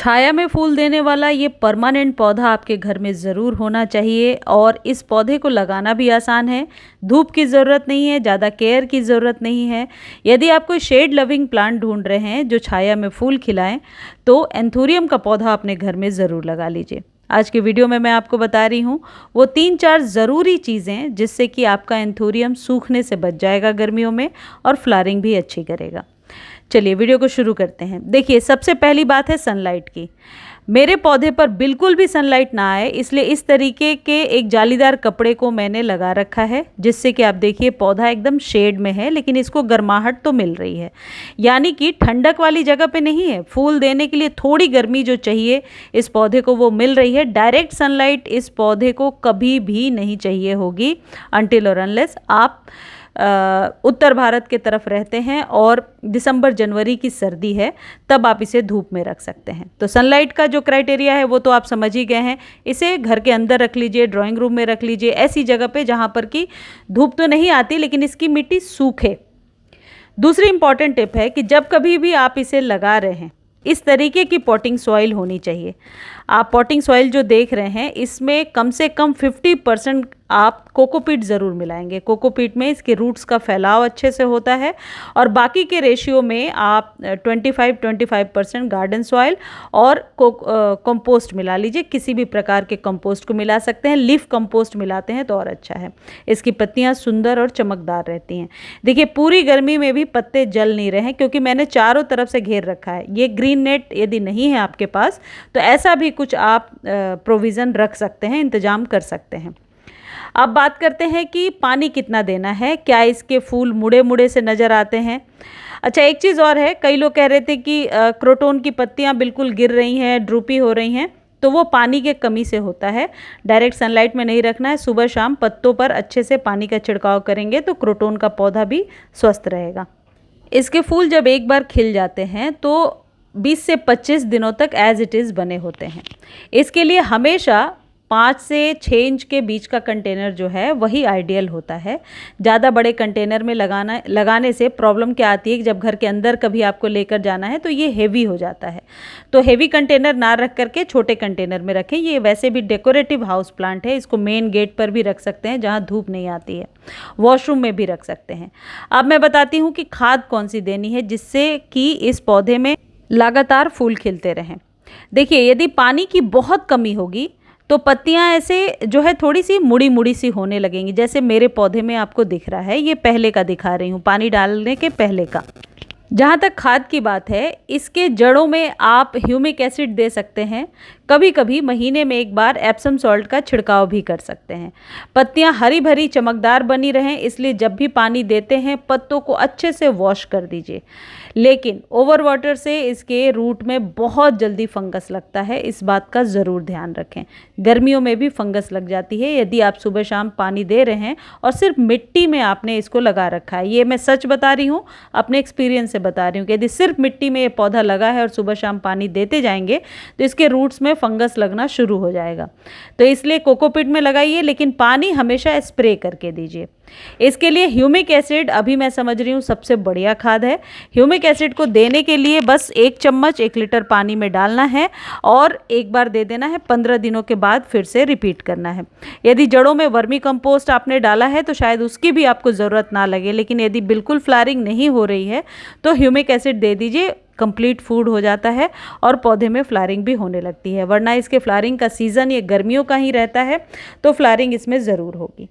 छाया में फूल देने वाला ये परमानेंट पौधा आपके घर में ज़रूर होना चाहिए और इस पौधे को लगाना भी आसान है। धूप की ज़रूरत नहीं है, ज़्यादा केयर की ज़रूरत नहीं है। यदि आप कोई शेड लविंग प्लांट ढूंढ रहे हैं जो छाया में फूल खिलाएं तो एंथूरियम का पौधा अपने घर में ज़रूर लगा लीजिए। आज की वीडियो में मैं आपको बता रही हूँ वो 3-4 ज़रूरी चीज़ें जिससे कि आपका एंथूरियम सूखने से बच जाएगा गर्मियों में और फ्लावरिंग भी अच्छी करेगा। चलिए वीडियो को शुरू करते हैं। देखिए, सबसे पहली बात है सनलाइट की। मेरे पौधे पर बिल्कुल भी सनलाइट ना आए इसलिए इस तरीके के एक जालीदार कपड़े को मैंने लगा रखा है, जिससे कि आप देखिए पौधा एकदम शेड में है लेकिन इसको गर्माहट तो मिल रही है, यानी कि ठंडक वाली जगह पे नहीं है। फूल देने के लिए थोड़ी गर्मी जो चाहिए इस पौधे को वो मिल रही है। डायरेक्ट सनलाइट इस पौधे को कभी भी नहीं चाहिए होगी अनटिल और अनलेस आप उत्तर भारत के तरफ रहते हैं और दिसंबर जनवरी की सर्दी है, तब आप इसे धूप में रख सकते हैं। तो सनलाइट का जो क्राइटेरिया है वो तो आप समझ ही गए हैं। इसे घर के अंदर रख लीजिए, ड्राइंग रूम में रख लीजिए, ऐसी जगह पे जहाँ पर कि धूप तो नहीं आती लेकिन इसकी मिट्टी सूखे। दूसरी इंपॉर्टेंट टिप है कि जब कभी भी आप इसे लगा रहे हैं इस तरीके की पॉटिंग सॉइल होनी चाहिए। आप पॉटिंग सॉइल जो देख रहे हैं इसमें कम से कम 50% आप कोकोपीट ज़रूर मिलाएंगे। कोकोपीट में इसके रूट्स का फैलाव अच्छे से होता है और बाकी के रेशियो में आप 25% गार्डन सॉइल और कंपोस्ट मिला लीजिए। किसी भी प्रकार के कंपोस्ट को मिला सकते हैं। लीफ कंपोस्ट मिलाते हैं तो और अच्छा है। इसकी पत्तियां सुंदर और चमकदार रहती हैं। देखिए, पूरी गर्मी में भी पत्ते जल नहीं रहे हैं क्योंकि मैंने चारों तरफ से घेर रखा है। ये ग्रीन नेट यदि नहीं है आपके पास तो ऐसा भी कुछ आप प्रोविज़न रख सकते हैं, इंतजाम कर सकते हैं। अब बात करते हैं कि पानी कितना देना है। क्या इसके फूल मुड़े मुड़े से नज़र आते हैं? अच्छा, एक चीज़ और है, कई लोग कह रहे थे कि क्रोटोन की पत्तियां बिल्कुल गिर रही हैं, ड्रूपी हो रही हैं, तो वो पानी के कमी से होता है। डायरेक्ट सनलाइट में नहीं रखना है। सुबह शाम पत्तों पर अच्छे से पानी का छिड़काव करेंगे तो क्रोटोन का पौधा भी स्वस्थ रहेगा। इसके फूल जब एक बार खिल जाते हैं तो 20 से 25 दिनों तक एज इट इज़ बने होते हैं। इसके लिए हमेशा 5 से 6 इंच के बीच का कंटेनर जो है वही आइडियल होता है। ज़्यादा बड़े कंटेनर में लगाने से प्रॉब्लम क्या आती है कि जब घर के अंदर कभी आपको लेकर जाना है तो ये हेवी हो जाता है। तो हेवी कंटेनर ना रख करके छोटे कंटेनर में रखें। ये वैसे भी डेकोरेटिव हाउस प्लांट है, इसको मेन गेट पर भी रख सकते हैं जहाँ धूप नहीं आती है। वॉशरूम में भी रख सकते हैं। अब मैं बताती हूँ कि खाद कौन सी देनी है जिससे कि इस पौधे में लगातार फूल खिलते रहें। देखिए, यदि पानी की बहुत कमी होगी तो पत्तियां ऐसे जो है थोड़ी सी मुड़ी मुड़ी सी होने लगेंगी, जैसे मेरे पौधे में आपको दिख रहा है। ये पहले का दिखा रही हूँ, पानी डालने के पहले का। जहाँ तक खाद की बात है, इसके जड़ों में आप ह्यूमिक एसिड दे सकते हैं। कभी कभी महीने में एक बार एप्सम सॉल्ट का छिड़काव भी कर सकते हैं। पत्तियां हरी भरी चमकदार बनी रहें इसलिए जब भी पानी देते हैं पत्तों को अच्छे से वॉश कर दीजिए। लेकिन ओवर वाटर से इसके रूट में बहुत जल्दी फंगस लगता है, इस बात का ज़रूर ध्यान रखें। गर्मियों में भी फंगस लग जाती है यदि आप सुबह शाम पानी दे रहे हैं और सिर्फ मिट्टी में आपने इसको लगा रखा है। ये मैं सच बता रही हूँ, अपने एक्सपीरियंस से बता रही हूँ कि यदि सिर्फ मिट्टी में ये पौधा लगा है और सुबह शाम पानी देते जाएंगे तो इसके रूट्स में फंगस लगना शुरू हो जाएगा। तो इसलिए कोकोपीट में लगाइए लेकिन पानी हमेशा स्प्रे करके दीजिए। इसके लिए ह्यूमिक एसिड अभी मैं समझ रही हूँ सबसे बढ़िया खाद है। ह्यूमिक एसिड को देने के लिए बस 1 चम्मच 1 लीटर पानी में डालना है और एक बार दे देना है। 15 दिनों के बाद फिर से रिपीट करना है। यदि जड़ों में वर्मी कंपोस्ट आपने डाला है तो शायद उसकी भी आपको ज़रूरत ना लगे, लेकिन यदि बिल्कुल फ्लावरिंग नहीं हो रही है तो ह्यूमिक एसिड दे दीजिए। कंप्लीट फूड हो जाता है और पौधे में फ्लावरिंग भी होने लगती है। वरना इसके फ्लावरिंग का सीज़न ये गर्मियों का ही रहता है तो फ्लावरिंग इसमें ज़रूर होगी।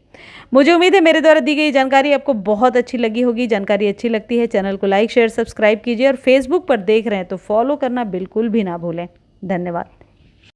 मुझे उम्मीद है मेरे द्वारा दी गई जानकारी आपको बहुत अच्छी लगी होगी। जानकारी अच्छी लगती है चैनल को लाइक शेयर सब्सक्राइब कीजिए और फेसबुक पर देख रहे हैं तो फॉलो करना बिल्कुल भी ना भूलें। धन्यवाद।